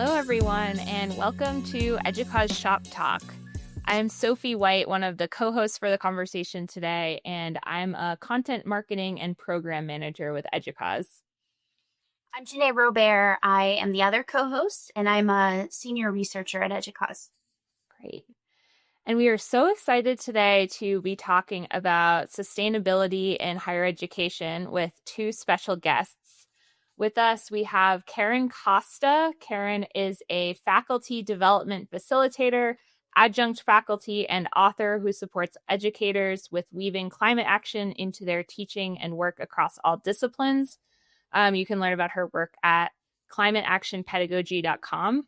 Hello, everyone, and welcome to EDUCAUSE Shop Talk. I'm Sophie White, one of the co-hosts for the conversation today, and I'm a content marketing and program manager with EDUCAUSE. I'm Jenay Robert. I am the other co-host, and I'm a senior researcher at EDUCAUSE. Great. And we are so excited today to be talking about sustainability in higher education with two special guests. With us, we have Karen Costa. Karen is a faculty development facilitator, adjunct faculty, and author who supports educators with weaving climate action into their teaching and work across all disciplines. You can learn about her work at climateactionpedagogy.com.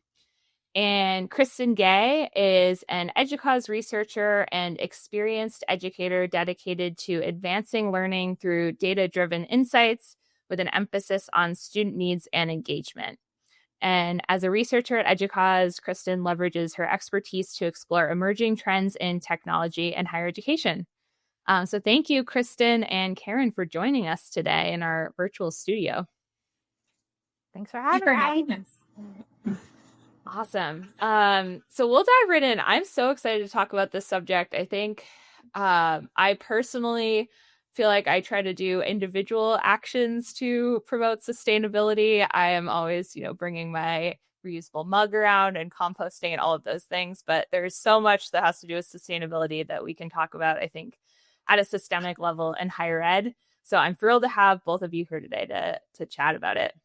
And Kristen Gay is an EDUCAUSE researcher and experienced educator dedicated to advancing learning through data-driven insights with an emphasis on student needs and engagement. And as a researcher at EDUCAUSE, Kristen leverages her expertise to explore emerging trends in technology and higher education. So thank you, Kristen and Karen, for joining us today in our virtual studio. Thanks for having us. Awesome. So we'll dive right in. I'm so excited to talk about this subject. I think I personally feel like I try to do individual actions to promote sustainability. I am always, bringing my reusable mug around and composting and all of those things. But there's so much that has to do with sustainability that we can talk about, I think, at a systemic level in higher ed. So I'm thrilled to have both of you here today to chat about it.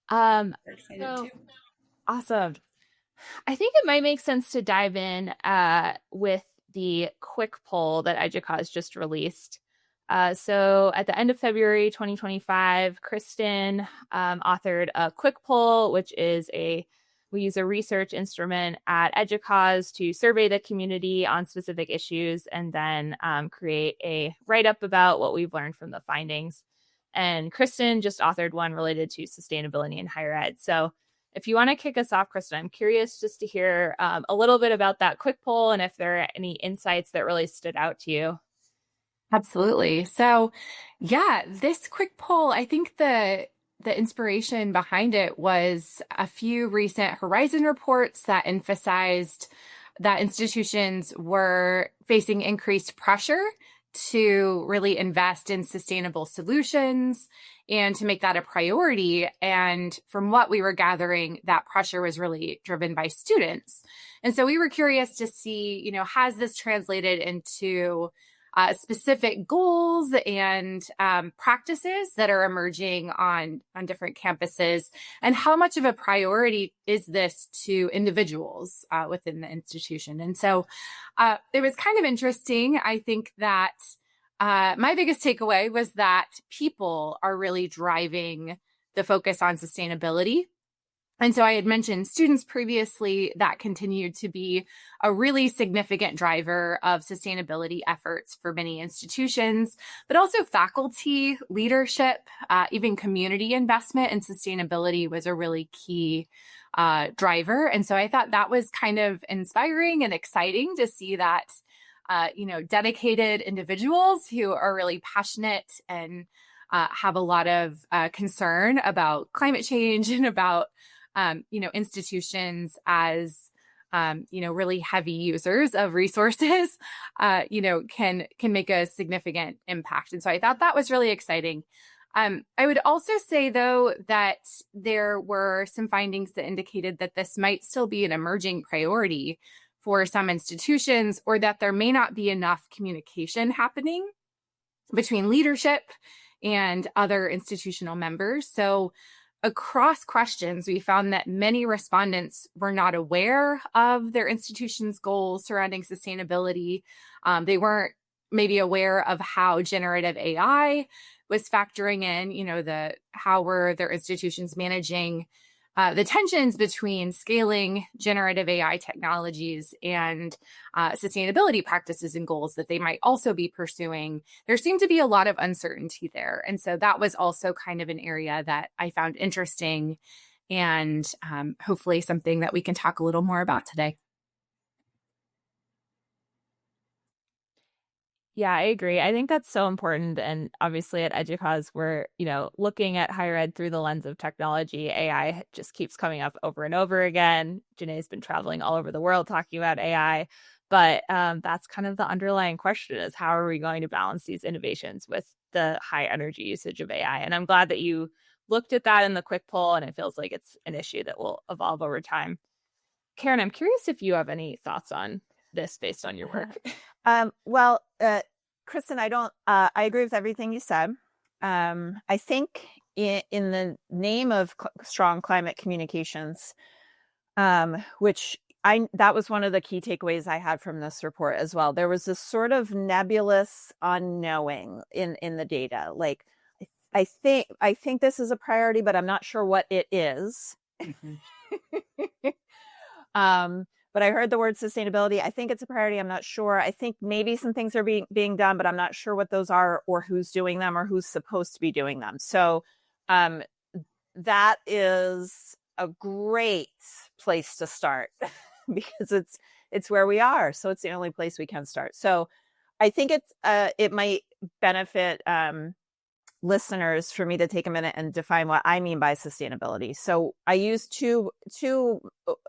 Awesome. I think it might make sense to dive in with the quick poll that EDUCAUSE just released. So at the end of February 2025, Kristen authored a quick poll, which is we use a research instrument at EDUCAUSE to survey the community on specific issues and then create a write-up about what we've learned from the findings. And Kristen just authored one related to sustainability in higher ed. So if you want to kick us off, Kristen, I'm curious just to hear a little bit about that quick poll and if there are any insights that really stood out to you. Absolutely. So yeah, this quick poll, I think the inspiration behind it was a few recent Horizon reports that emphasized that institutions were facing increased pressure to really invest in sustainable solutions and to make that a priority. And from what we were gathering, that pressure was really driven by students. And so we were curious to see, has this translated into specific goals and practices that are emerging on different campuses, and how much of a priority is this to individuals within the institution? And so it was kind of interesting. I think that my biggest takeaway was that people are really driving the focus on sustainability. And so I had mentioned students previously. That continued to be a really significant driver of sustainability efforts for many institutions, but also faculty, leadership, even community investment in sustainability was a really key driver. And so I thought that was kind of inspiring and exciting to see that, dedicated individuals who are really passionate and have a lot of concern about climate change and about institutions as, really heavy users of resources, can make a significant impact. And so I thought that was really exciting. I would also say, though, that there were some findings that indicated that this might still be an emerging priority for some institutions, or that there may not be enough communication happening between leadership and other institutional members. So across questions, we found that many respondents were not aware of their institution's goals surrounding sustainability. They weren't maybe aware of how generative AI was factoring in, how were their institutions managing the tensions between scaling generative AI technologies and sustainability practices and goals that they might also be pursuing. There seemed to be a lot of uncertainty there. And so that was also kind of an area that I found interesting and hopefully something that we can talk a little more about today. Yeah, I agree. I think that's so important. And obviously at EDUCAUSE, we're, looking at higher ed through the lens of technology. AI just keeps coming up over and over again. Jenay's been traveling all over the world talking about AI. But that's kind of the underlying question is how are we going to balance these innovations with the high energy usage of AI? And I'm glad that you looked at that in the quick poll, and it feels like it's an issue that will evolve over time. Karen, I'm curious if you have any thoughts on this based on your work. Well, Kristen, I agree with everything you said. I think in the name of strong climate communications, which that was one of the key takeaways I had from this report as well. There was this sort of nebulous unknowing in the data. Like, I think this is a priority, but I'm not sure what it is. Mm-hmm. But I heard the word sustainability. I think it's a priority. I'm not sure. I think maybe some things are being done, but I'm not sure what those are or who's doing them or who's supposed to be doing them. So that is a great place to start because it's where we are. So it's the only place we can start. So I think it might benefit listeners for me to take a minute and define what I mean by sustainability. So I use two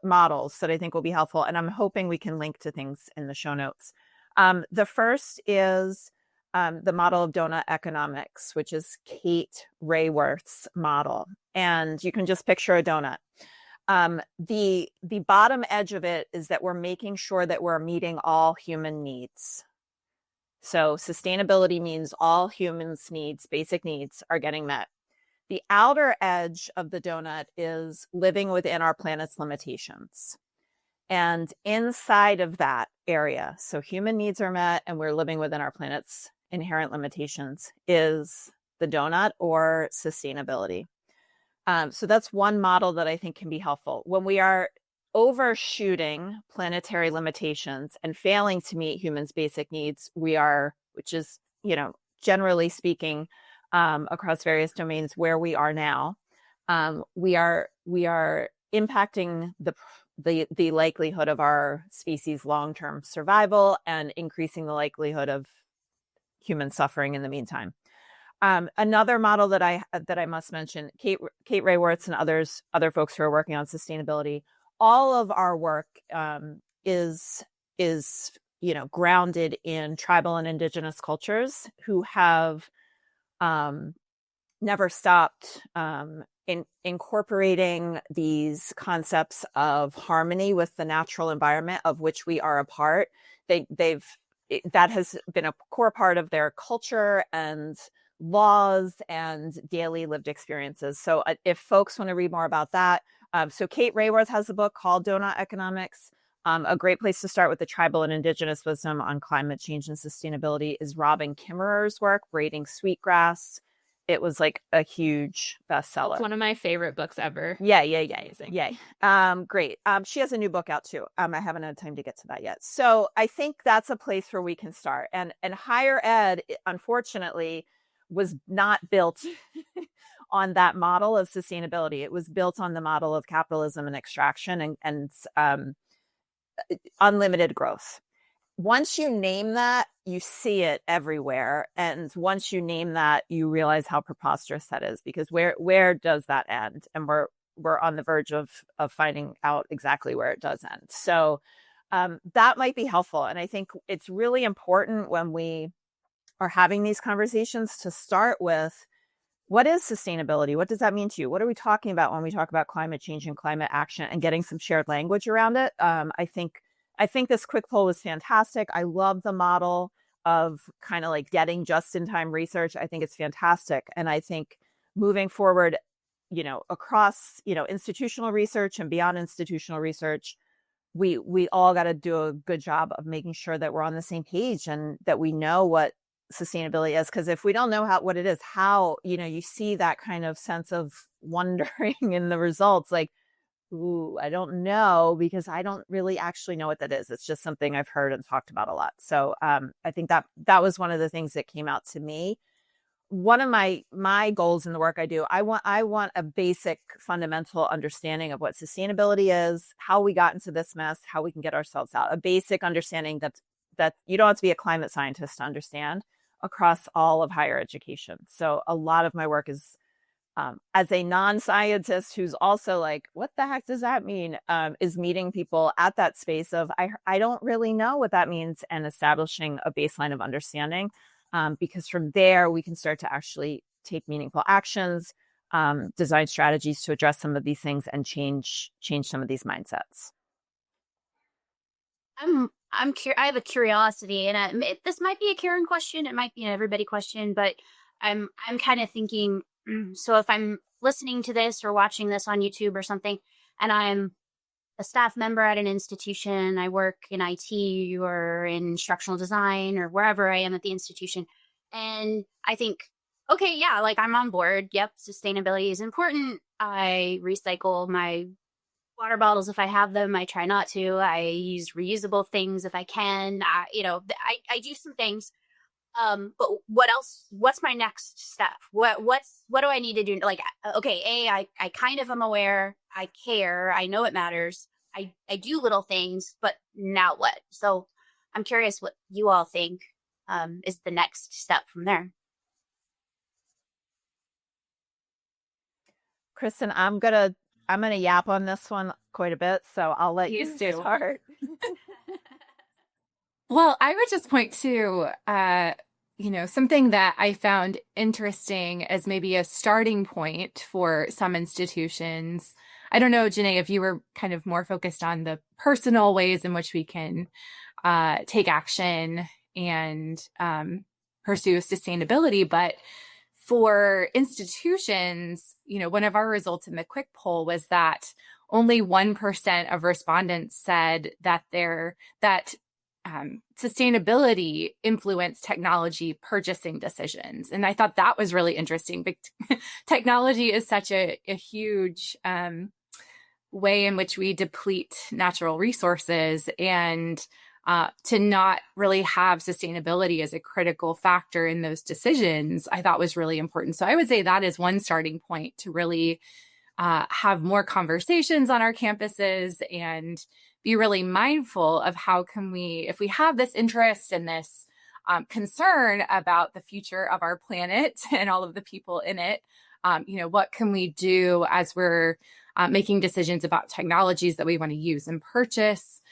models that I think will be helpful, and I'm hoping we can link to things in the show notes. The first is the model of donut economics, which is Kate Raworth's model. And you can just picture a donut. The bottom edge of it is that we're making sure that we're meeting all human needs. So sustainability means all humans' needs, basic needs, are getting met. The outer edge of the donut is living within our planet's limitations. And inside of that area, so human needs are met and we're living within our planet's inherent limitations, is the donut or sustainability. So that's one model that I think can be helpful. When we are overshooting planetary limitations and failing to meet humans' basic needs, which is, generally speaking, across various domains where we are now, we are impacting the likelihood of our species' long-term survival and increasing the likelihood of human suffering in the meantime. Another model that I must mention, Kate Raworth and other folks who are working on sustainability. All of our work is grounded in tribal and indigenous cultures who have never stopped incorporating these concepts of harmony with the natural environment of which we are a part. That has been a core part of their culture and laws and daily lived experiences. So if folks want to read more about that, so Kate Raworth has a book called Donut Economics. A great place to start with the tribal and indigenous wisdom on climate change and sustainability is Robin Kimmerer's work, Braiding Sweetgrass. It was like a huge bestseller. It's one of my favorite books ever. Yeah. Great. She has a new book out too. I haven't had time to get to that yet. So I think that's a place where we can start. And higher ed, unfortunately, was not built on that model of sustainability. It was built on the model of capitalism and extraction and unlimited growth. Once you name that, you see it everywhere. And once you name that, you realize how preposterous that is, because where does that end? And we're on the verge of finding out exactly where it does end. So that might be helpful. And I think it's really important when we are having these conversations to start with, what is sustainability? What does that mean to you? What are we talking about when we talk about climate change and climate action, and getting some shared language around it? I think this quick poll was fantastic. I love the model of kind of like getting just-in-time research. I think it's fantastic. And I think moving forward, across, institutional research and beyond institutional research, we all got to do a good job of making sure that we're on the same page and that we know what sustainability is. Because if we don't know what it is, how, you see that kind of sense of wondering in the results, like, ooh, I don't know, because I don't really actually know what that is. It's just something I've heard and talked about a lot. So I think that was one of the things that came out to me. One of my goals in the work I do, I want a basic fundamental understanding of what sustainability is, how we got into this mess, how we can get ourselves out, a basic understanding that you don't have to be a climate scientist to understand across all of higher education. So a lot of my work is as a non-scientist who's also like, what the heck does that mean? Is meeting people at that space of, I don't really know what that means, and establishing a baseline of understanding. Because from there, we can start to actually take meaningful actions, design strategies to address some of these things, and change some of these mindsets. I have a curiosity, and this might be a Karen question, it might be an everybody question, but I'm kind of thinking, so if I'm listening to this or watching this on YouTube or something, and I'm a staff member at an institution, I work in IT or in instructional design or wherever I am at the institution, and I think, okay, yeah, like I'm on board. Yep, sustainability is important. I recycle my water bottles if I have them. I try not to. I use reusable things if I can. I do some things. But what else? What's my next step? What do I need to do? Like, okay, I kind of am aware. I care. I know it matters. I do little things, but now what? So I'm curious what you all think is the next step from there. Kristen, I'm gonna yap on this one quite a bit, so I'll let you start. Well, I would just point to, something that I found interesting as maybe a starting point for some institutions. I don't know, Jenay, if you were kind of more focused on the personal ways in which we can take action and pursue sustainability, but for institutions, one of our results in the quick poll was that only 1% of respondents said that sustainability influenced technology purchasing decisions. And I thought that was really interesting. But technology is such a huge way in which we deplete natural resources, and to not really have sustainability as a critical factor in those decisions, I thought was really important. So I would say that is one starting point to really have more conversations on our campuses and be really mindful of how can we, if we have this interest and this concern about the future of our planet and all of the people in it, what can we do as we're making decisions about technologies that we want to use and purchase?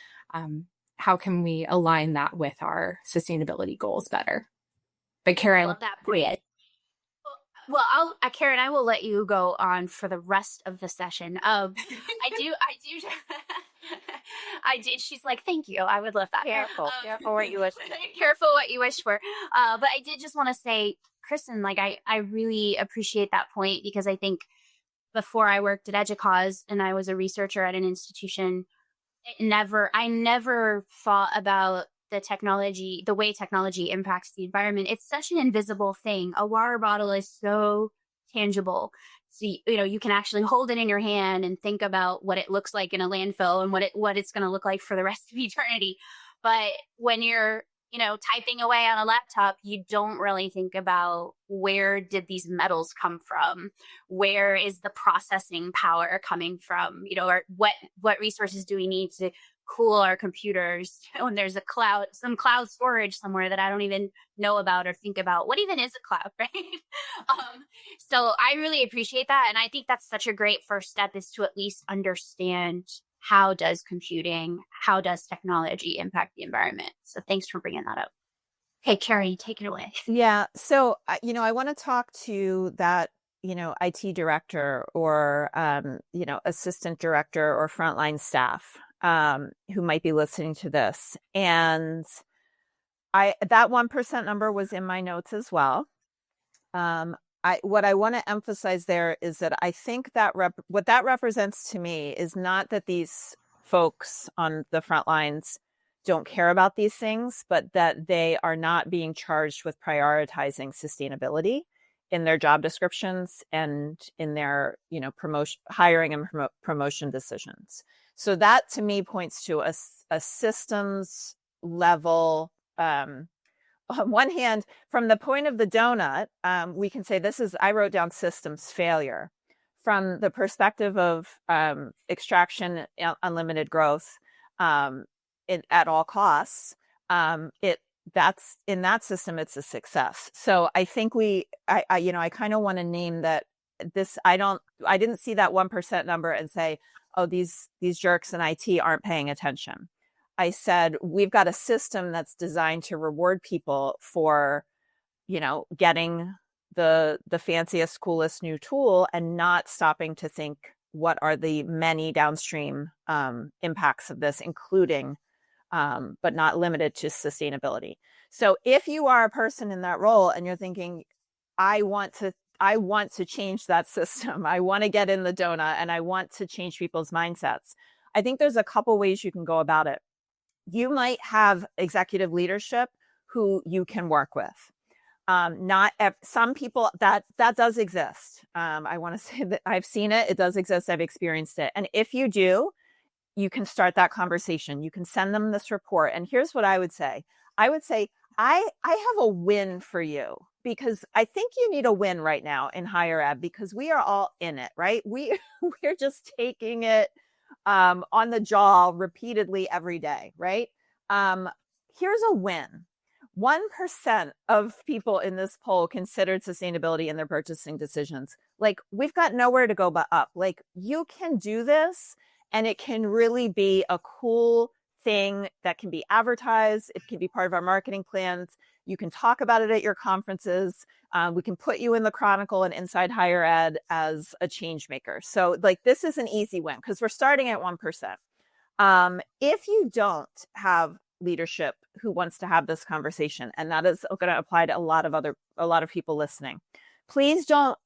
How can we align that with our sustainability goals better? But Karen, love that, Bria. Well, Karen, I will let you go on for the rest of the session. I do. I did. She's like, thank you. I would love that. Careful what you wish for. Careful what you wish for. But I did just want to say, Kristen, like I really appreciate that point, because I think before I worked at EDUCAUSE and I was a researcher at an institution, I never thought about the way technology impacts the environment. It's such an invisible thing. A water bottle is so tangible. So, you can actually hold it in your hand and think about what it looks like in a landfill and what it's going to look like for the rest of eternity. But when you're, typing away on a laptop, you don't really think about where did these metals come from? Where is the processing power coming from? Or what resources do we need to cool our computers when there's some cloud storage somewhere that I don't even know about or think about? What even is a cloud, right? So I really appreciate that. And I think that's such a great first step, is to at least understand how does technology impact the environment? So thanks for bringing that up. Okay, Carrie, take it away. Yeah. So, I want to talk to that, IT director or, assistant director or frontline staff who might be listening to this. And that 1% number was in my notes as well. What I want to emphasize there is that I think that what that represents to me is not that these folks on the front lines don't care about these things, but that they are not being charged with prioritizing sustainability in their job descriptions and in their, hiring and promotion decisions. So that to me points to a systems level. On one hand, from the point of the donut, we can say I wrote down systems failure. From the perspective of extraction, unlimited growth at all costs, that's in that system, it's a success. So I think I kind of want to name that this, I didn't see that 1% number and say, oh, these jerks in IT aren't paying attention. I said, we've got a system that's designed to reward people for, getting the fanciest, coolest new tool and not stopping to think, what are the many downstream impacts of this, including, but not limited to, sustainability. So if you are a person in that role and you're thinking, I want to change that system, I want to get in the donut and I want to change people's mindsets, I think there's a couple ways you can go about it. You might have executive leadership who you can work with. Some people that does exist. I want to say that I've seen it. It does exist. I've experienced it. And if you do, you can start that conversation. You can send them this report. And here's what I would say. I would say, I have a win for you, because I think you need a win right now in higher ed, because we are all in it, right? We're just taking it on the jaw repeatedly every day, right? Here's a win. 1% of people in this poll considered sustainability in their purchasing decisions. Like, we've got nowhere to go but up. Like, you can do this, and it can really be a cool thing that can be advertised. It can be part of our marketing plans. You can talk about it at your conferences. We can put you in the Chronicle and Inside Higher Ed as a change maker. So, like, this is an easy win because we're starting at 1%. If you don't have leadership who wants to have this conversation, and that is going to apply to a lot of people listening, please don't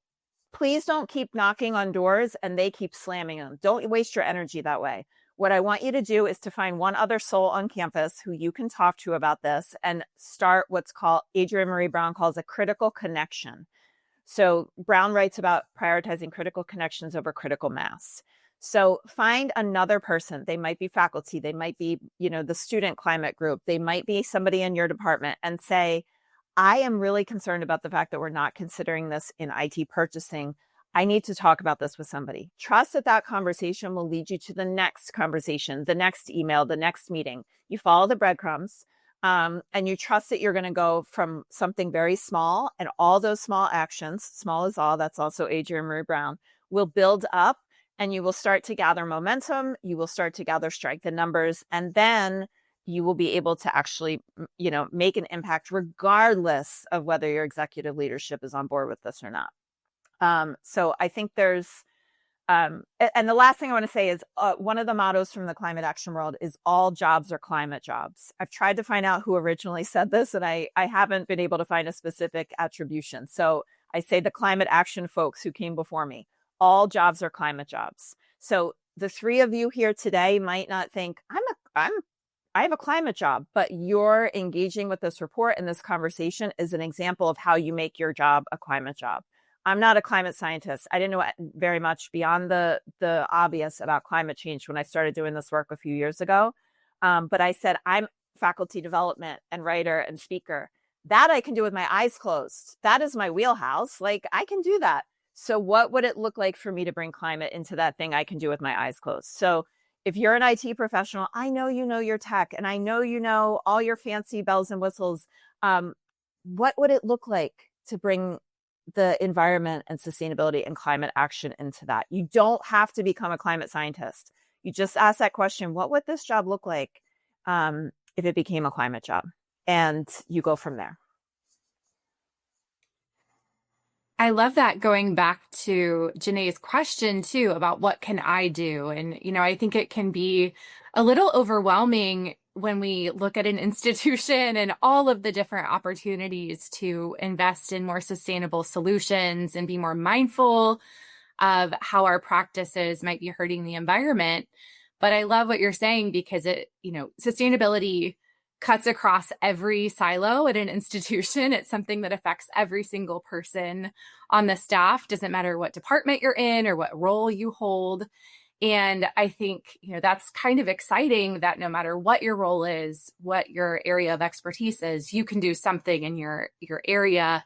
keep knocking on doors and they keep slamming them. Don't waste your energy that way. What I want you to do is to find one other soul on campus who you can talk to about this and start what's called, Adrienne Maree Brown calls, a critical connection. So Brown writes about prioritizing critical connections over critical mass. So find another person. They might be faculty. They might be, the student climate group. They might be somebody in your department, and say, I am really concerned about the fact that we're not considering this in IT purchasing. I need to talk about this with somebody. Trust that conversation will lead you to the next conversation, the next email, the next meeting. You follow the breadcrumbs, and you trust that you're going to go from something very small, and all those small actions, small is all, that's also Adrienne Maree Brown, will build up, and you will start to gather momentum. You will start to gather strength in numbers, and then you will be able to actually, make an impact regardless of whether your executive leadership is on board with this or not. So I think there's, and the last thing I want to say is one of the mottos from the climate action world is all jobs are climate jobs. I've tried to find out who originally said this, and I haven't been able to find a specific attribution. So I say the climate action folks who came before me, all jobs are climate jobs. So the three of you here today might not think I have a climate job, but you're engaging with this report and this conversation is an example of how you make your job a climate job. I'm not a climate scientist. I didn't know very much beyond the obvious about climate change when I started doing this work a few years ago. But I said, I'm faculty development and writer and speaker. That I can do with my eyes closed. That is my wheelhouse. Like, I can do that. So what would it look like for me to bring climate into that thing I can do with my eyes closed? So if you're an IT professional, I know you know your tech, and I know you know all your fancy bells and whistles. What would it look like to bring the environment and sustainability and climate action into that? You don't have to become a climate scientist. You just ask that question, what would this job look like if it became a climate job? And you go from there. I love that, going back to Jenay's question too about what can I do? And, I think it can be a little overwhelming when we look at an institution and all of the different opportunities to invest in more sustainable solutions and be more mindful of how our practices might be hurting the environment. But I love what you're saying, because sustainability cuts across every silo at an institution. It's something that affects every single person on the staff. Doesn't matter what department you're in or what role you hold. And I think, that's kind of exciting that no matter what your role is, what your area of expertise is, you can do something in your area.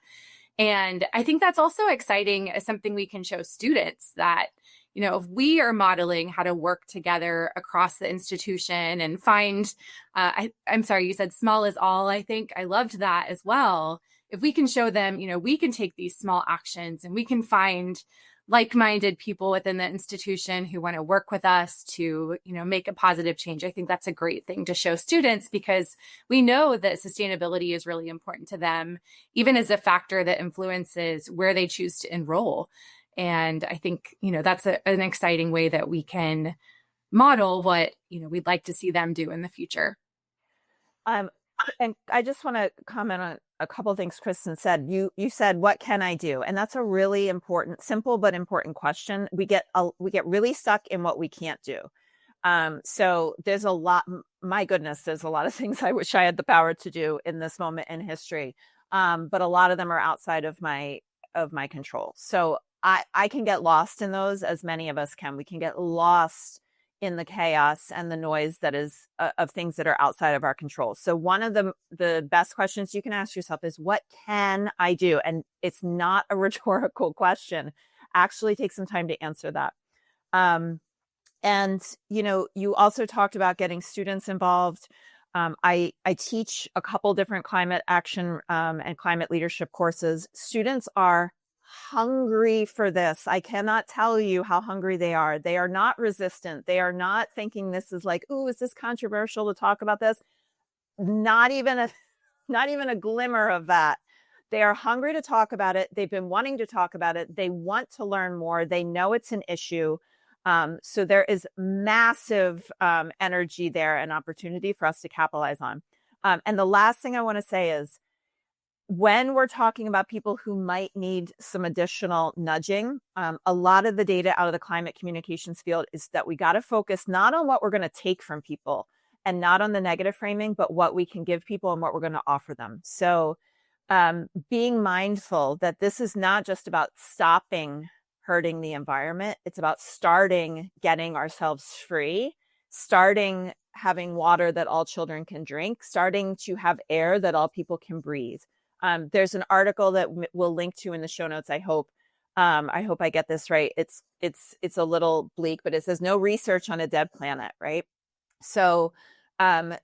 And I think that's also exciting as something we can show students that, if we are modeling how to work together across the institution and find, I'm sorry, you said small is all, I think. I loved that as well. If we can show them, we can take these small actions and we can find like-minded people within the institution who want to work with us to, make a positive change. I think that's a great thing to show students, because we know that sustainability is really important to them, even as a factor that influences where they choose to enroll. And I think, that's an exciting way that we can model what, we'd like to see them do in the future. And I just want to comment on a couple of things Kristen said. You said, what can I do? And that's a really important, simple but important question. We get really stuck in what we can't do. So there's a lot, my goodness, there's a lot of things I wish I had the power to do in this moment in history. But a lot of them are outside of my control. So I can get lost in those, as many of us can. We can get lost in the chaos and the noise that is of things that are outside of our control. So one of the best questions you can ask yourself is, what can I do? And it's not a rhetorical question. Actually take some time to answer that. And, you also talked about getting students involved. I teach a couple different climate action and climate leadership courses. Students are hungry for this. I cannot tell you how hungry they are. They are not resistant. They are not thinking this is like, ooh, is this controversial to talk about this? Not even a glimmer of that. They are hungry to talk about it. They've been wanting to talk about it. They want to learn more. They know it's an issue. So there is massive energy there and opportunity for us to capitalize on. And the last thing I want to say is, when we're talking about people who might need some additional nudging, a lot of the data out of the climate communications field is that we got to focus not on what we're going to take from people and not on the negative framing, but what we can give people and what we're going to offer them. So being mindful that this is not just about stopping hurting the environment. It's about starting getting ourselves free, starting having water that all children can drink, starting to have air that all people can breathe. There's an article that we'll link to in the show notes. I hope I get this right. It's a little bleak, but it says no research on a dead planet, right? So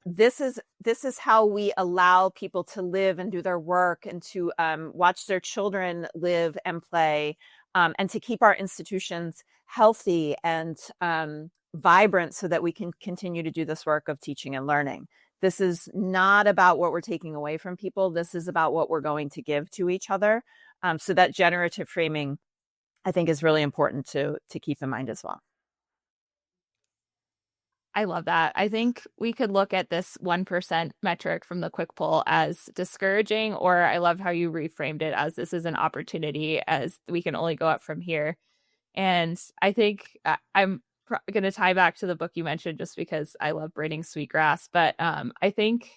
this is how we allow people to live and do their work and to watch their children live and play, and to keep our institutions healthy and vibrant so that we can continue to do this work of teaching and learning. This is not about what we're taking away from people. This is about what we're going to give to each other. So that generative framing, I think, is really important to keep in mind as well. I love that. I think we could look at this 1% metric from the QuickPoll as discouraging, or I love how you reframed it as this is an opportunity, as we can only go up from here. And I think I'm going to tie back to the book you mentioned just because I love braiding sweetgrass. But I think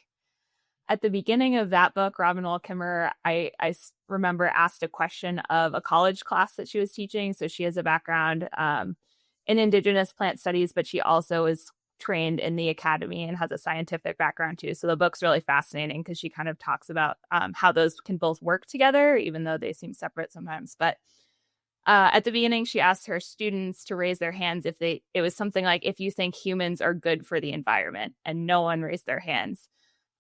at the beginning of that book, Robin Wall Kimmerer, I remember asked a question of a college class that she was teaching. So she has a background in Indigenous plant studies, but she also is trained in the academy and has a scientific background too. So the book's really fascinating because she kind of talks about how those can both work together, even though they seem separate sometimes. But at the beginning, she asked her students to raise their hands if it was something like, if you think humans are good for the environment, and no one raised their hands.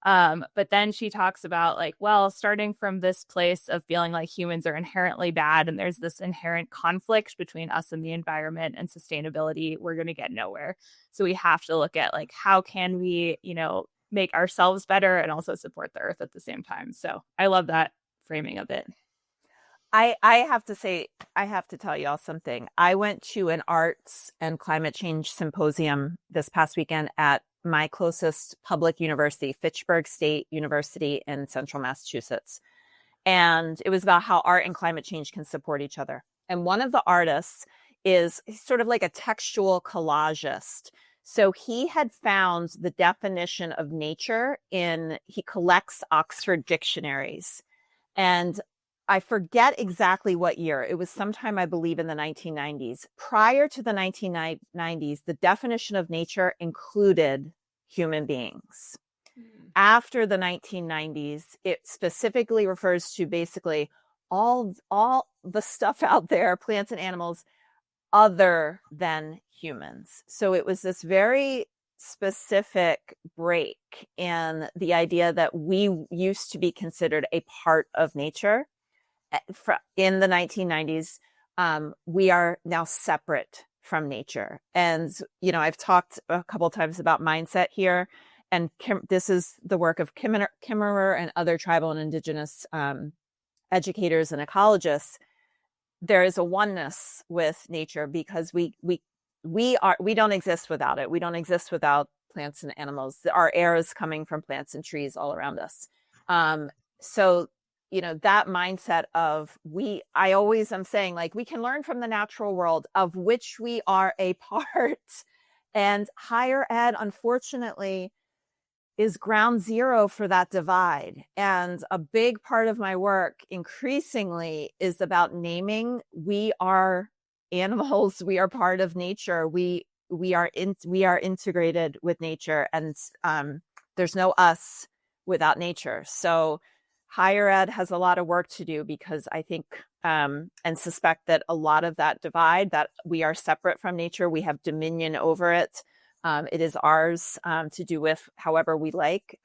But then she talks about like, well, starting from this place of feeling like humans are inherently bad and there's this inherent conflict between us and the environment and sustainability, we're going to get nowhere. So we have to look at like, how can we, make ourselves better and also support the earth at the same time. So I love that framing of it. I have to say, I have to tell y'all something. I went to an arts and climate change symposium this past weekend at my closest public university, Fitchburg State University in central Massachusetts. And it was about how art and climate change can support each other. And one of the artists is sort of like a textual collagist. So he had found the definition of nature he collects Oxford dictionaries. And I forget exactly what year. It was sometime, I believe, in the 1990s. Prior to the 1990s, the definition of nature included human beings. After the 1990s, it specifically refers to basically all the stuff out there, plants and animals, other than humans. So it was this very specific break in the idea that we used to be considered a part of nature. In the 1990s, we are now separate from nature. And, I've talked a couple of times about mindset here, and this is the work of Kimmerer and other tribal and indigenous educators and ecologists. There is a oneness with nature because we don't exist without it. We don't exist without plants and animals. Our air is coming from plants and trees all around us. So, that mindset of I always am saying, like, we can learn from the natural world of which we are a part. And higher ed, unfortunately, is ground zero for that divide. And a big part of my work increasingly is about naming we are animals, we are part of nature, we are integrated with nature, and there's no us without nature. So higher ed has a lot of work to do, because I think and suspect that a lot of that divide, that we are separate from nature, we have dominion over it, it is ours to do with however we like,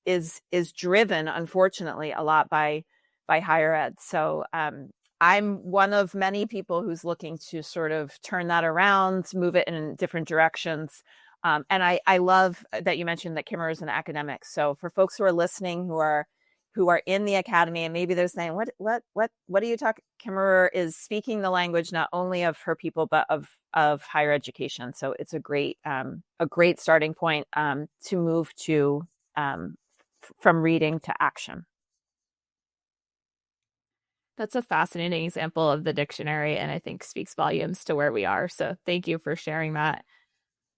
is driven, unfortunately, a lot by higher ed. So I'm one of many people who's looking to sort of turn that around, move it in different directions. And I love that you mentioned that Kimmerer is an academic. So for folks who are listening, who are in the academy, and maybe they're saying, what are you talking? Kimmerer is speaking the language not only of her people, but of higher education. So it's a great starting point to move to from reading to action. That's a fascinating example of the dictionary, and I think speaks volumes to where we are. So thank you for sharing that.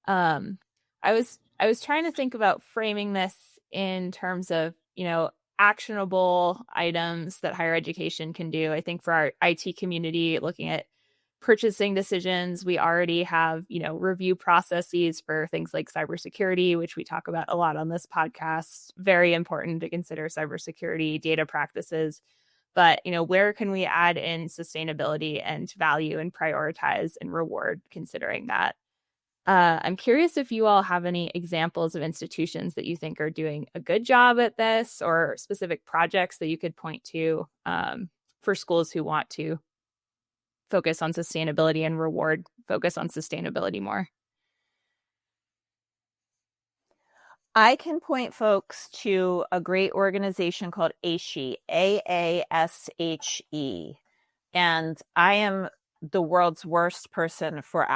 I was trying to think about framing this in terms of, actionable items that higher education can do. I think for our IT community, looking at purchasing decisions, we already have, review processes for things like cybersecurity, which we talk about a lot on this podcast. Very important to consider cybersecurity, data practices. But, where can we add in sustainability and value and prioritize and reward considering that? I'm curious if you all have any examples of institutions that you think are doing a good job at this, or specific projects that you could point to for schools who want to focus on sustainability and focus on sustainability more. I can point folks to a great organization called AASHE, AASHE. And I am the world's worst person for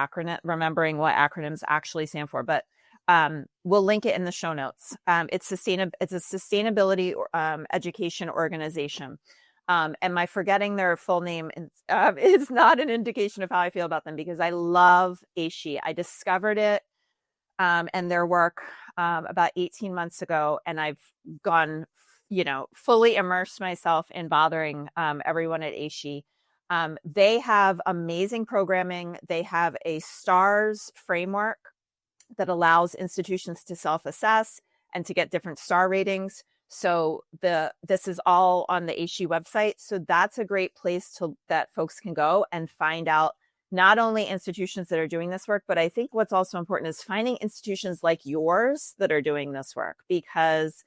remembering what acronyms actually stand for, but we'll link it in the show notes. It's a sustainability education organization. And my forgetting their full name is not an indication of how I feel about them, because I love AASHE. I discovered it and their work about 18 months ago, and I've gone, fully immersed myself in bothering everyone at AASHE. They have amazing programming. They have a STARS framework that allows institutions to self-assess and to get different star ratings. So this is all on the AASHE website. So that's a great place that folks can go and find out not only institutions that are doing this work, but I think what's also important is finding institutions like yours that are doing this work. Because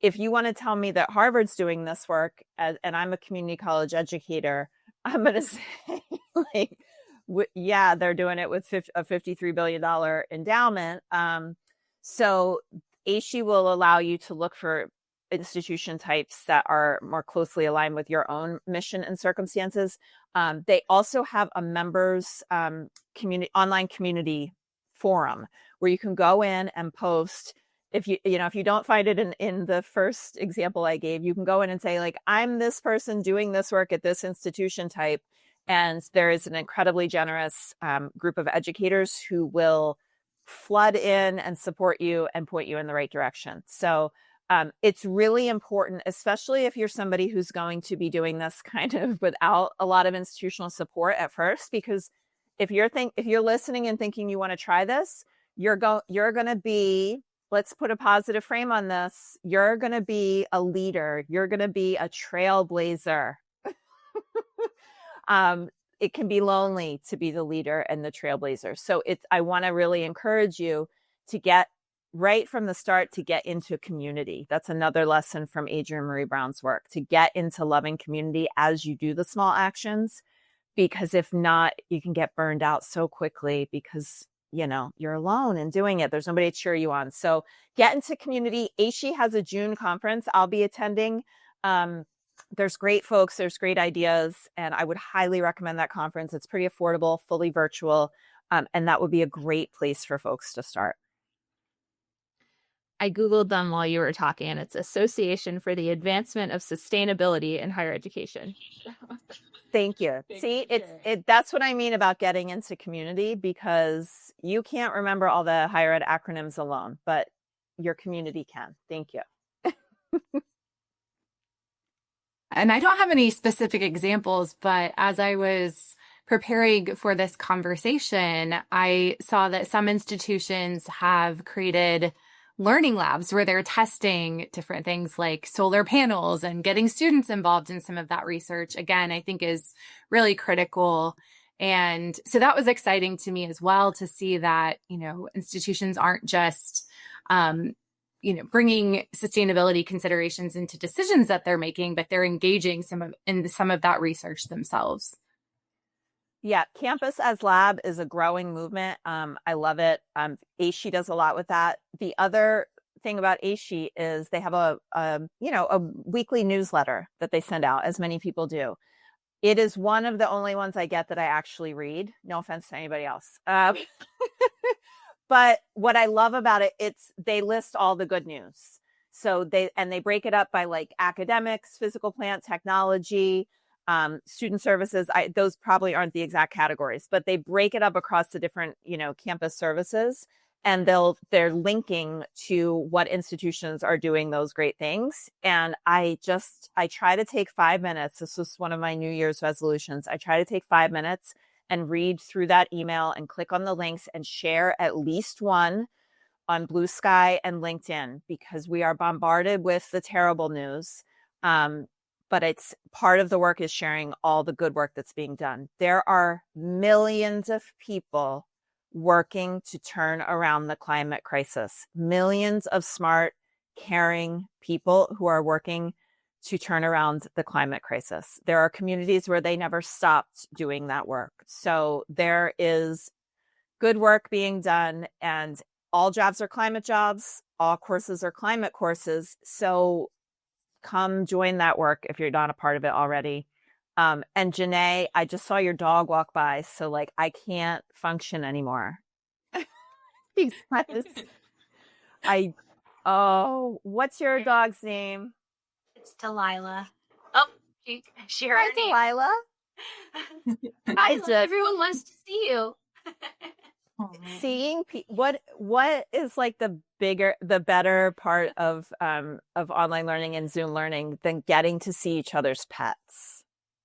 if you want to tell me that Harvard's doing this work and I'm a community college educator, I'm going to say, yeah, they're doing it with a $53 billion endowment. So AASHE will allow you to look for institution types that are more closely aligned with your own mission and circumstances. They also have a members online community forum where you can go in and post. If you don't find it in the first example I gave, you can go in and say, like, I'm this person doing this work at this institution type. And there is an incredibly generous group of educators who will flood in and support you and point you in the right direction. So it's really important, especially if you're somebody who's going to be doing this kind of without a lot of institutional support at first, because if you're listening and thinking you want to try this, you're going to be, let's put a positive frame on this, you're going to be a leader, you're going to be a trailblazer. it can be lonely to be the leader and the trailblazer. So I want to really encourage you to get right from the start to get into community. That's another lesson from Adrienne Marie Brown's work, to get into loving community as you do the small actions, because if not, you can get burned out so quickly because, you're alone and doing it. There's nobody to cheer you on. So get into community. ASHE has a June conference I'll be attending. There's great folks, there's great ideas, and I would highly recommend that conference. It's pretty affordable, fully virtual, and that would be a great place for folks to start. I Googled them while you were talking, and it's Association for the Advancement of Sustainability in Higher Education. Thank you. See, that's what I mean about getting into community, because you can't remember all the higher ed acronyms alone, but your community can. Thank you. And I don't have any specific examples, but as I was preparing for this conversation, I saw that some institutions have created learning labs where they're testing different things like solar panels and getting students involved in some of that research. Again, I think is really critical. And so that was exciting to me as well, to see that, institutions aren't just, bringing sustainability considerations into decisions that they're making, but they're engaging in some of that research themselves. Yeah, campus as lab is a growing movement. I love it. ASHE does a lot with that. The other thing about ASHE is they have a weekly newsletter that they send out, as many people do. It is one of the only ones I get that I actually read. No offense to anybody else. But what I love about it, they list all the good news. So they break it up by like academics, physical plant, technology, student services. Those probably aren't the exact categories, but they break it up across the different, campus services, and they're linking to what institutions are doing those great things. And I try to take 5 minutes. This was one of my New Year's resolutions. I try to take 5 minutes and read through that email and click on the links and share at least one on Blue Sky and LinkedIn, because we are bombarded with the terrible news. But it's part of the work is sharing all the good work that's being done. There are millions of people working to turn around the climate crisis. Millions of smart, caring people who are working to turn around the climate crisis. There are communities where they never stopped doing that work. So there is good work being done, and all jobs are climate jobs. All courses are climate courses. So come join that work if you're not a part of it already. And Jenay, I just saw your dog walk by, so I can't function anymore. What's your dog's name? It's Delilah. Oh, she heard her name. Delilah. Delilah, everyone wants to see you. Seeing what is the better part of online learning and Zoom learning than getting to see each other's pets?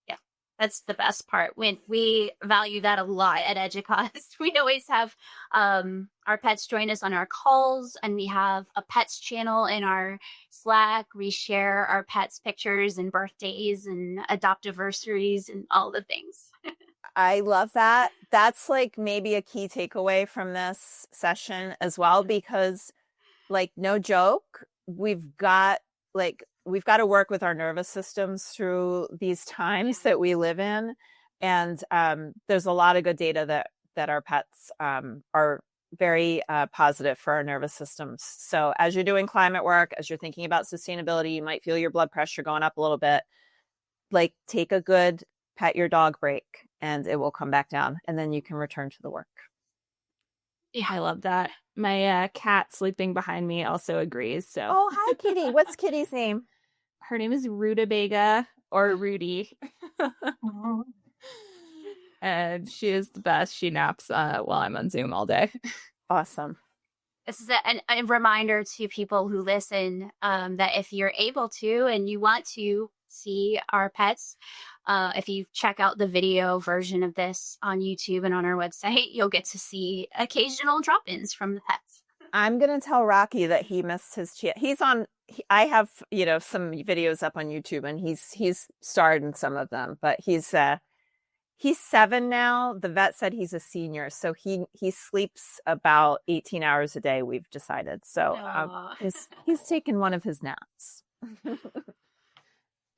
Yeah, that's the best part. We value that a lot at EDUCAUSE. We always have our pets join us on our calls, and we have a pets channel in our Slack. We share our pets' pictures and birthdays and adoptiversary and all the things. I love that. That's maybe a key takeaway from this session as well, because no joke, we've got to work with our nervous systems through these times that we live in. And there's a lot of good data that our pets are very positive for our nervous systems. So as you're doing climate work, as you're thinking about sustainability, you might feel your blood pressure going up a little bit. Take a good pet your dog break, and it will come back down, and then you can return to the work. Yeah, I love that. My cat sleeping behind me also agrees. So, oh, hi, Kitty. What's Kitty's name? Her name is Rutabaga, or Rudy. And she is the best. She naps while I'm on Zoom all day. Awesome. This is a reminder to people who listen that if you're able to and you want to see our pets, if you check out the video version of this on YouTube and on our website, you'll get to see occasional drop-ins from the pets. I'm going to tell Rocky that he missed his chance. I have, some videos up on YouTube, and he's starred in some of them, but He's 7 now. The vet said he's a senior, so he sleeps about 18 hours a day, we've decided. So he's taken one of his naps.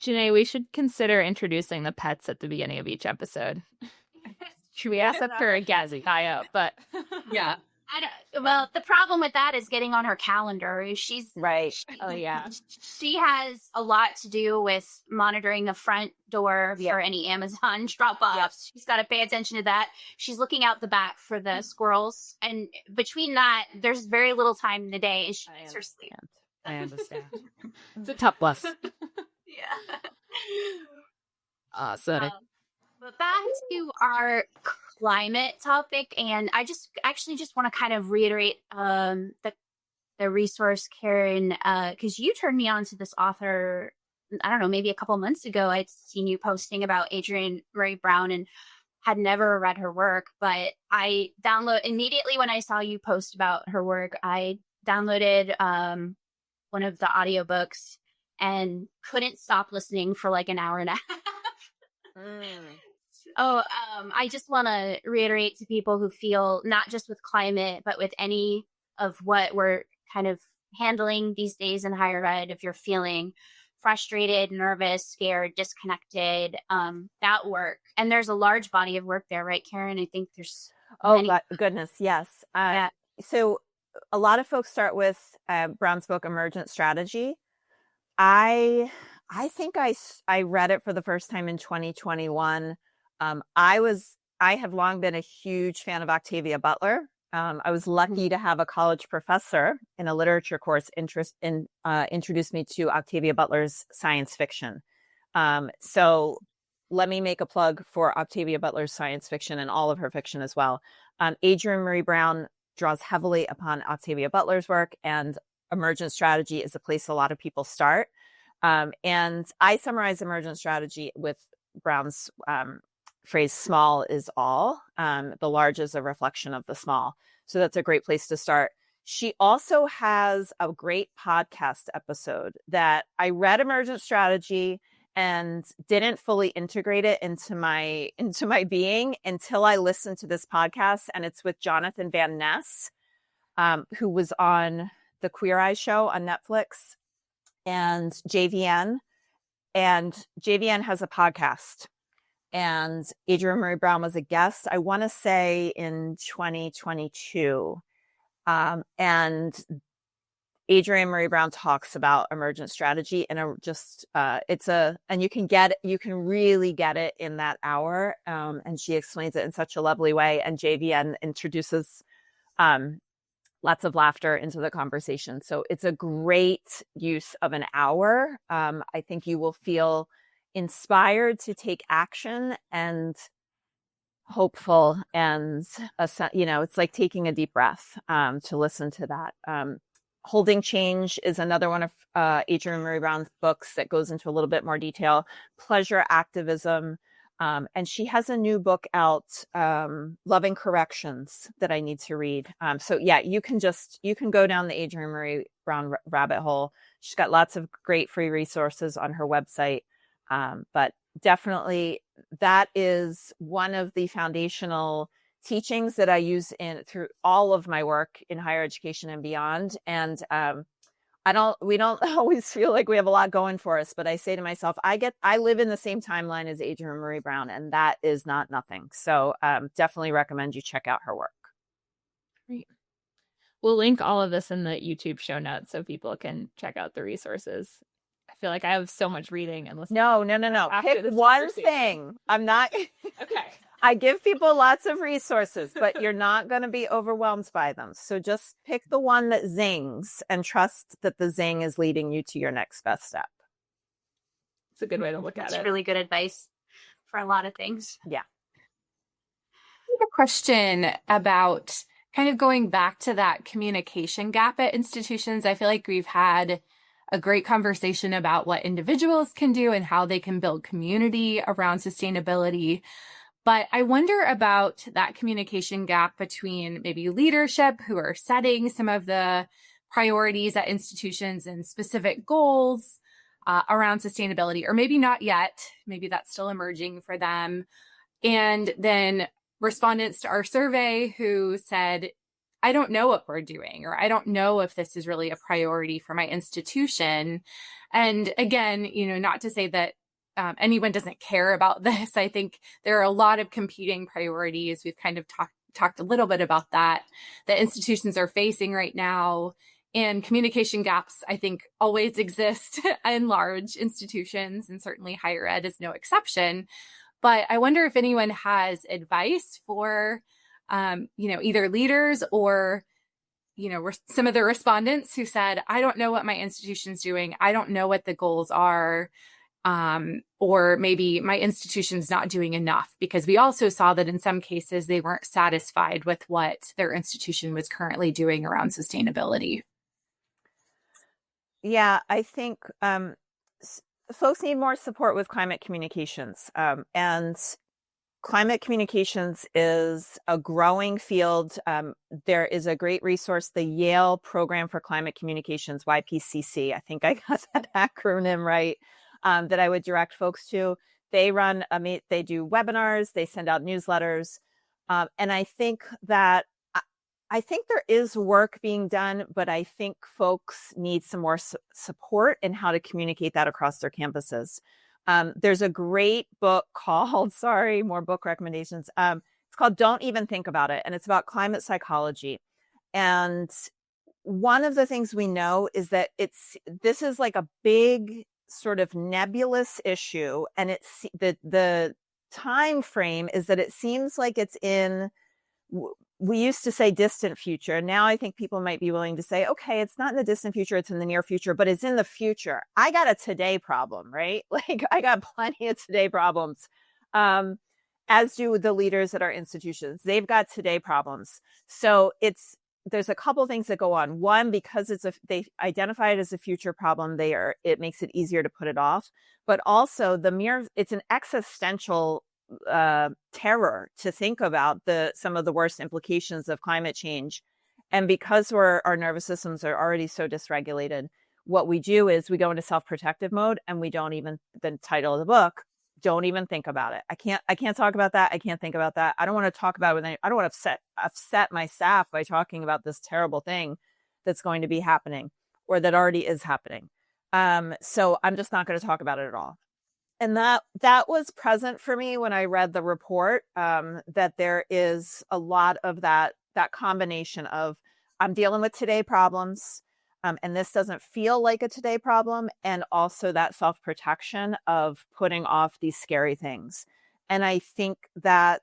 Jenay, we should consider introducing the pets at the beginning of each episode. Should we ask up for a Gazzy high up? But yeah. Well, the problem with that is getting on her calendar. She's right. Oh yeah. She has a lot to do with monitoring the front door for any Amazon drop-offs. Yep. She's got to pay attention to that. She's looking out the back for the squirrels, and between that, there's very little time in the day. She gets her sleep. I understand. It's a tough bus. Yeah. Sorry. But back to our climate topic, and I just want to kind of reiterate the resource, Karen, because you turned me on to this author. I don't know, maybe a couple months ago. I'd seen you posting about Adrienne Maree Brown and had never read her work, but I immediately when I saw you post about her work, I downloaded one of the audiobooks and couldn't stop listening for like an hour and a half. I just want to reiterate to people who feel not just with climate, but with any of what we're kind of handling these days in higher ed, if you're feeling frustrated, nervous, scared, disconnected, that work. And there's a large body of work there, right, Karen? I think there's goodness, yes. Yeah. So a lot of folks start with Brown's book, Emergent Strategy. I think I read it for the first time in 2021. I have long been a huge fan of Octavia Butler. I was lucky to have a college professor in a literature course introduce me to Octavia Butler's science fiction. So let me make a plug for Octavia Butler's science fiction and all of her fiction as well. Adrienne Maree Brown draws heavily upon Octavia Butler's work, and Emergent Strategy is a place a lot of people start. And I summarize Emergent Strategy with Brown's phrase, small is all. The large is a reflection of the small. So that's a great place to start. She also has a great podcast episode that I read Emergent Strategy and didn't fully integrate it into my being until I listened to this podcast. And it's with Jonathan Van Ness, who was on the Queer Eye show on Netflix, and JVN. And JVN has a podcast. And Adrienne Maree Brown was a guest, I want to say in 2022. And Adrienne Maree Brown talks about Emergent Strategy, and you can really get it in that hour. And she explains it in such a lovely way. And JVN introduces lots of laughter into the conversation. So it's a great use of an hour. I think you will feel inspired to take action and hopeful, and it's like taking a deep breath to listen to that. Holding Change is another one of Adrienne Maree Brown's books that goes into a little bit more detail. Pleasure Activism, and she has a new book out, Loving Corrections, that I need to read. So yeah, you can go down the Adrienne Maree Brown rabbit hole. She's got lots of great free resources on her website. But definitely that is one of the foundational teachings that I use through all of my work in higher education and beyond. And we don't always feel like we have a lot going for us, but I say to myself, I live in the same timeline as Adrienne Maree Brown, and that is not nothing. So definitely recommend you check out her work. Great. We'll link all of this in the YouTube show notes so people can check out the resources. I feel like I have so much reading and listening. No. Pick one thing. I'm not. Okay. I give people lots of resources, but you're not going to be overwhelmed by them. So just pick the one that zings and trust that the zing is leading you to your next best step. It's a good way to look at it. It's really good advice for a lot of things. Yeah. I have a question about kind of going back to that communication gap at institutions. I feel like we've had a great conversation about what individuals can do and how they can build community around sustainability. But I wonder about that communication gap between maybe leadership who are setting some of the priorities at institutions and specific goals around sustainability, or maybe not yet. Maybe that's still emerging for them. And then respondents to our survey who said, I don't know what we're doing, or I don't know if this is really a priority for my institution. And again, not to say that anyone doesn't care about this. I think there are a lot of competing priorities. We've kind of talked a little bit about that institutions are facing right now. And communication gaps, I think, always exist in large institutions, and certainly higher ed is no exception. But I wonder if anyone has advice for, either leaders or, some of the respondents who said, I don't know what my institution's doing. I don't know what the goals are. Or maybe my institution's not doing enough, because we also saw that in some cases they weren't satisfied with what their institution was currently doing around sustainability. Yeah, I think folks need more support with climate communications. And climate communications is a growing field. There is a great resource, the Yale Program for Climate Communications, YPCC. I think I got that acronym right, that I would direct folks to. They they do webinars, they send out newsletters. And I think there is work being done, but I think folks need some more support in how to communicate that across their campuses. There's a great book called, more book recommendations. It's called Don't Even Think About It, and it's about climate psychology. And one of the things we know is that this is like a big sort of nebulous issue, and it's the time frame is that it seems like it's in, we used to say distant future. Now I think people might be willing to say, okay, it's not in the distant future, it's in the near future, but it's in the future. I got a today problem, right? Like I got plenty of today problems, as do the leaders at our institutions. They've got today problems. So there's a couple things that go on. One, because they identify it as a future problem, it makes it easier to put it off. But also it's an existential terror to think about some of the worst implications of climate change. And because our nervous systems are already so dysregulated, what we do is we go into self-protective mode, and we don't even, the title of the book, don't even think about it. I can't talk about that. I can't think about that. I don't want to talk about it. I don't want to upset my staff by talking about this terrible thing that's going to be happening, or that already is happening. So I'm just not going to talk about it at all. And that was present for me when I read the report, that there is a lot of that combination of, I'm dealing with today problems, and this doesn't feel like a today problem, and also that self-protection of putting off these scary things. And I think that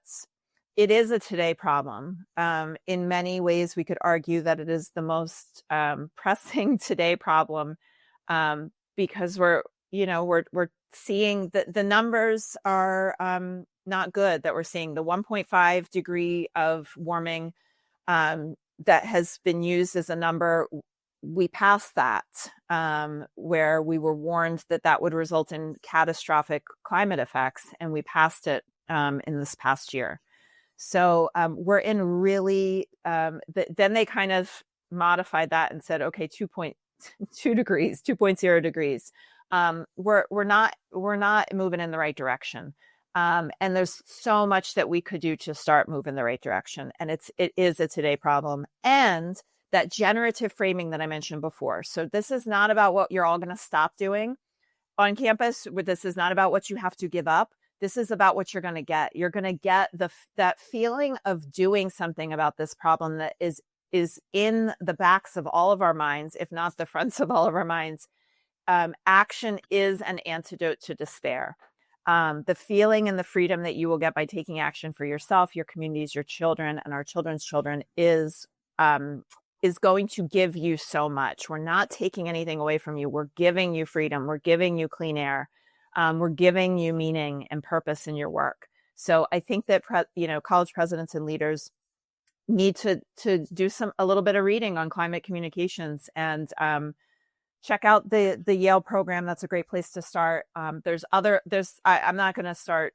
it is a today problem. In many ways, we could argue that it is the most pressing today problem, because we're seeing the numbers are not good that we're seeing. The 1.5 degree of warming that has been used as a number, we passed that, where we were warned that would result in catastrophic climate effects, and we passed it in this past year. So we're in really, then they kind of modified that and said, okay, 2.2 degrees, 2.0 degrees. We're not moving in the right direction. And there's so much that we could do to start moving the right direction. And it is a today problem. And that generative framing that I mentioned before. So this is not about what you're all going to stop doing on campus. This is not about what you have to give up. This is about what you're going to get. You're going to get that feeling of doing something about this problem that is in the backs of all of our minds, if not the fronts of all of our minds. Action is an antidote to despair. The feeling and the freedom that you will get by taking action for yourself, your communities, your children, and our children's children is going to give you so much. We're not taking anything away from you. We're giving you freedom. We're giving you clean air. We're giving you meaning and purpose in your work. So I think that college presidents and leaders need to do a little bit of reading on climate communications, and check out the Yale program. That's a great place to start. I'm not going to start.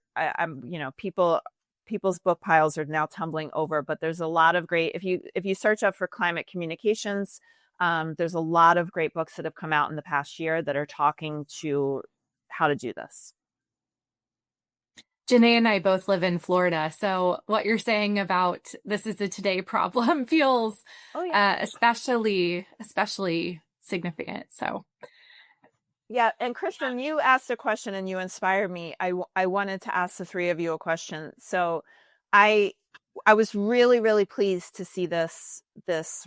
People's book piles are now tumbling over, but there's a lot of great, if you search up for climate communications, there's a lot of great books that have come out in the past year that are talking to how to do this. Jenay and I both live in Florida, so what you're saying about this is a today problem feels Oh yeah. especially significant. So Yeah, and Kristen, you asked a question and you inspired me. I wanted to ask the three of you a question. So I I was really, really pleased to see this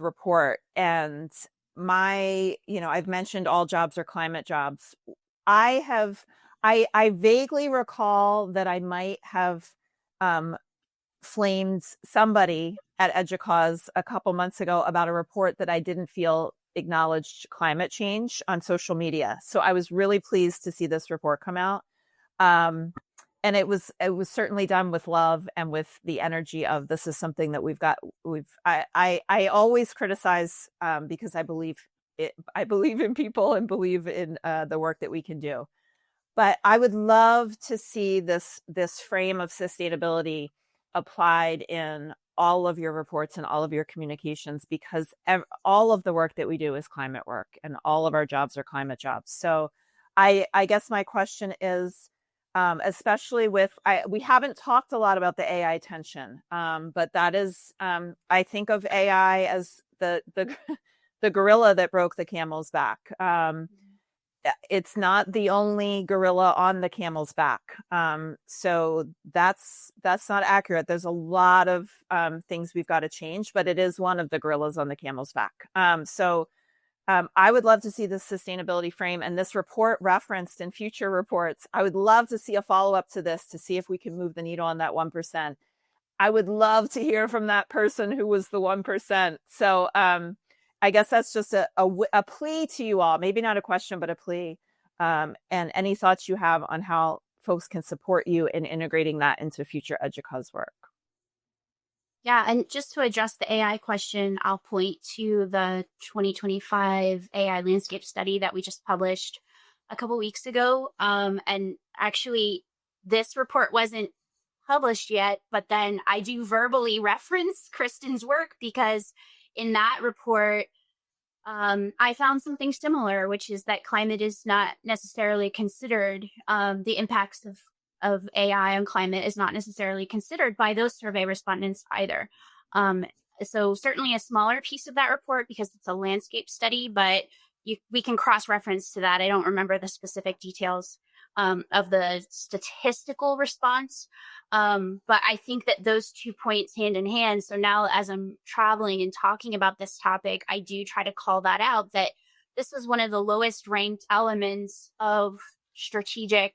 report. And I've mentioned all jobs are climate jobs. I vaguely recall that I might have um, flamed somebody at EDUCAUSE a couple months ago about a report that I didn't feel acknowledged climate change on social media. So I was really pleased to see this report come out. Um, and it was certainly done with love and with the energy of this is something that I always criticize because I believe in people and believe in the work that we can do. But I would love to see this frame of sustainability applied in all of your reports and all of your communications, because all of the work that we do is climate work and all of our jobs are climate jobs. So I guess my question is, especially we haven't talked a lot about the AI tension, but that is, I think of AI as the the gorilla that broke the camel's back. It's not the only gorilla on the camel's back. So that's not accurate. There's a lot of things we've got to change, but it is one of the gorillas on the camel's back. I would love to see this sustainability frame and this report referenced in future reports. I would love to see a follow-up to this to see if we can move the needle on that 1%. I would love to hear from that person who was the 1%. So I guess that's just a plea to you all, maybe not a question, but a plea. And any thoughts you have on how folks can support you in integrating that into future EDUCAUSE work. Yeah, and just to address the AI question, I'll point to the 2025 AI landscape study that we just published a couple weeks ago. And actually, this report wasn't published yet, but then I do verbally reference Kristen's work because in that report, I found something similar, which is that climate is not necessarily considered. The impacts of AI on climate is not necessarily considered by those survey respondents either. So certainly a smaller piece of that report because it's a landscape study, but we can cross-reference to that. I don't remember the specific details of the statistical response. But I think that those 2 points hand in hand. So now as I'm traveling and talking about this topic, I do try to call that out, that this was one of the lowest ranked elements of strategic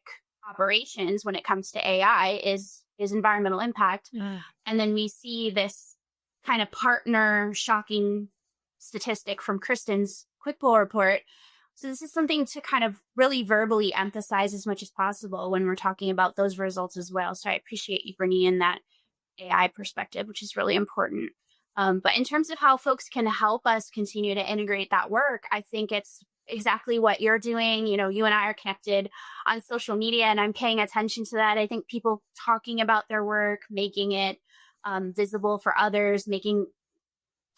operations when it comes to AI is environmental impact. Yeah. And then we see this kind of partner shocking statistic from Kristen's QuickPoll report. So this is something to kind of really verbally emphasize as much as possible when we're talking about those results as well. So I appreciate you bringing in that AI perspective, which is really important. But in terms of how folks can help us continue to integrate that work, I think it's exactly what you're doing. You know, you and I are connected on social media and I'm paying attention to that. I think people talking about their work, making it visible for others,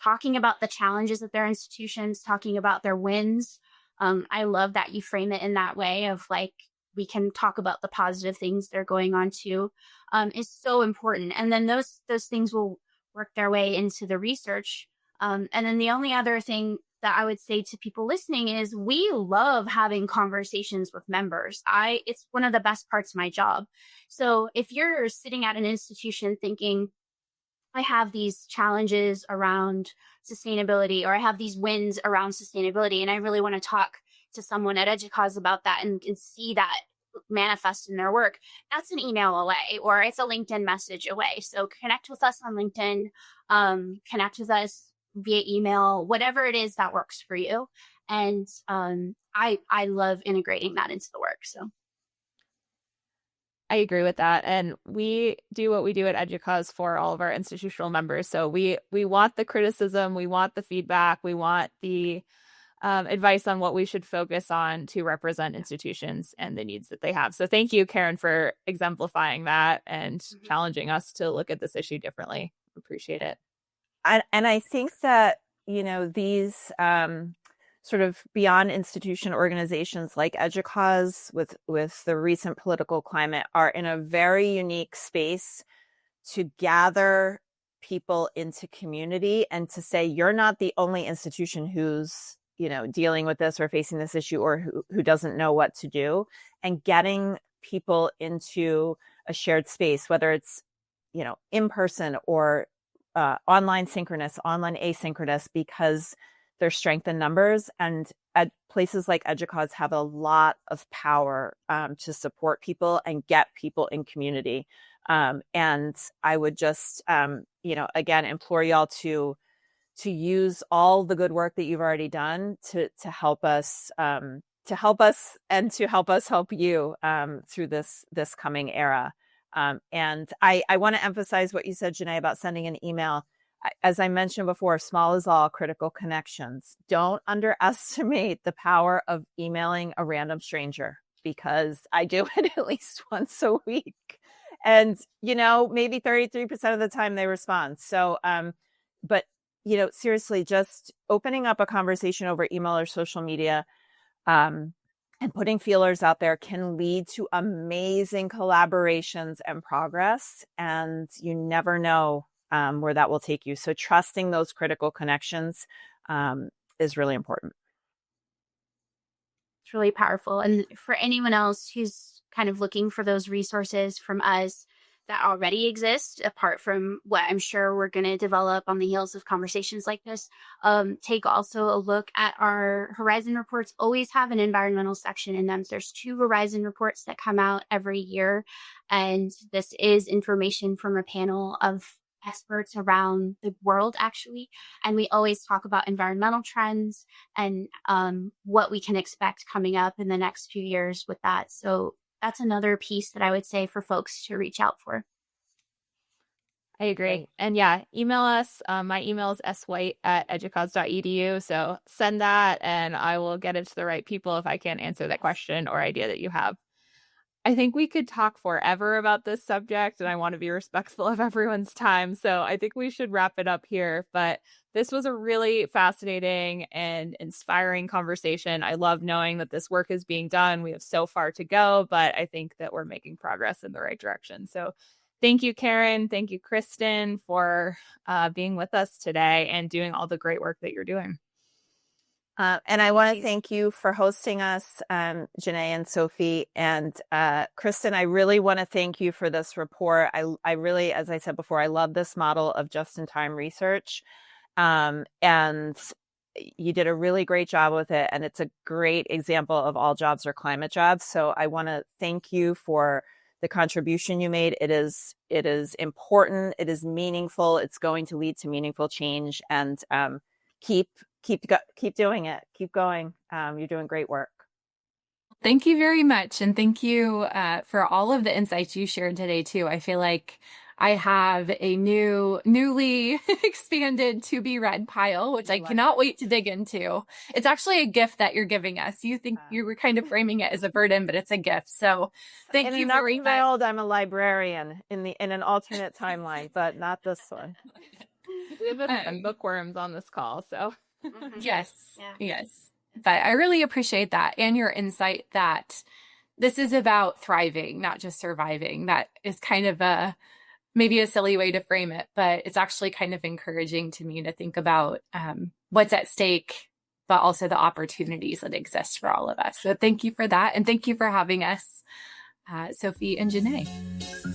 talking about the challenges of their institutions, talking about their wins. I love that you frame it in that way of like, we can talk about the positive things they're going on too, is so important. And then those things will work their way into the research. And then the only other thing that I would say to people listening is we love having conversations with members. It's one of the best parts of my job. So if you're sitting at an institution thinking, I have these challenges around sustainability, or I have these wins around sustainability, and I really want to talk to someone at EDUCAUSE about that and see that manifest in their work, that's an email away, or it's a LinkedIn message away. So connect with us on LinkedIn, connect with us via email, whatever it is that works for you. And I love integrating that into the work. So I agree with that. And we do what we do at EDUCAUSE for all of our institutional members. So we want the criticism, we want the feedback, we want the advice on what we should focus on to represent institutions and the needs that they have. So thank you, Karen, for exemplifying that and challenging us to look at this issue differently. Appreciate it. And I think that, these sort of beyond institution organizations like EDUCAUSE with the recent political climate are in a very unique space to gather people into community and to say, you're not the only institution who's, dealing with this or facing this issue or who doesn't know what to do, and getting people into a shared space, whether it's, in person or online synchronous, online asynchronous, because there's strength in numbers. And places like EDUCAUSE have a lot of power to support people and get people in community. And I would just, again, implore y'all to use all the good work that you've already done to help us, and to help us help you through this coming era. And I want to emphasize what you said, Jenay, about sending an email. As I mentioned before, small is all, critical connections. Don't underestimate the power of emailing a random stranger, because I do it at least once a week. And, maybe 33% of the time they respond. So, but, seriously, just opening up a conversation over email or social media, and putting feelers out there can lead to amazing collaborations and progress. And you never know where that will take you. So trusting those critical connections is really important. It's really powerful. And for anyone else who's kind of looking for those resources from us that already exist, apart from what I'm sure we're going to develop on the heels of conversations like this, take also a look at our Horizon reports. Always have an environmental section in them. There's 2 Horizon reports that come out every year. And this is information from a panel of experts around the world, actually. And we always talk about environmental trends and what we can expect coming up in the next few years with that. So that's another piece that I would say for folks to reach out for. I agree. Great. And yeah, email us. My email is swhite@educause.edu. So send that and I will get it to the right people if I can't answer that question or idea that you have. I think we could talk forever about this subject, and I want to be respectful of everyone's time. So I think we should wrap it up here. But this was a really fascinating and inspiring conversation. I love knowing that this work is being done. We have so far to go, but I think that we're making progress in the right direction. So thank you, Karen. Thank you, Kristen, for being with us today and doing all the great work that you're doing. And I want to thank you for hosting us, Jenay and Sophie. And Kristen, I really want to thank you for this report. I really, as I said before, I love this model of just-in-time research. And you did a really great job with it. And it's a great example of all jobs are climate jobs. So I want to thank you for the contribution you made. It is important. It is meaningful. It's going to lead to meaningful change. And keep doing it. Keep going. You're doing great work. Thank you very much. And thank you for all of the insights you shared today, too. I feel like I have a newly expanded to be read pile, which I cannot wait to dig into. It's actually a gift that you're giving us. You think you were kind of framing it as a burden, but it's a gift. So thank you very much. I'm a librarian in an alternate timeline, but not this one. We have bookworms on this call, so. Yes. But I really appreciate that and your insight that this is about thriving, not just surviving. That is kind of maybe a silly way to frame it, but it's actually kind of encouraging to me to think about what's at stake, but also the opportunities that exist for all of us. So thank you for that. And thank you for having us, Sophie and Jenay.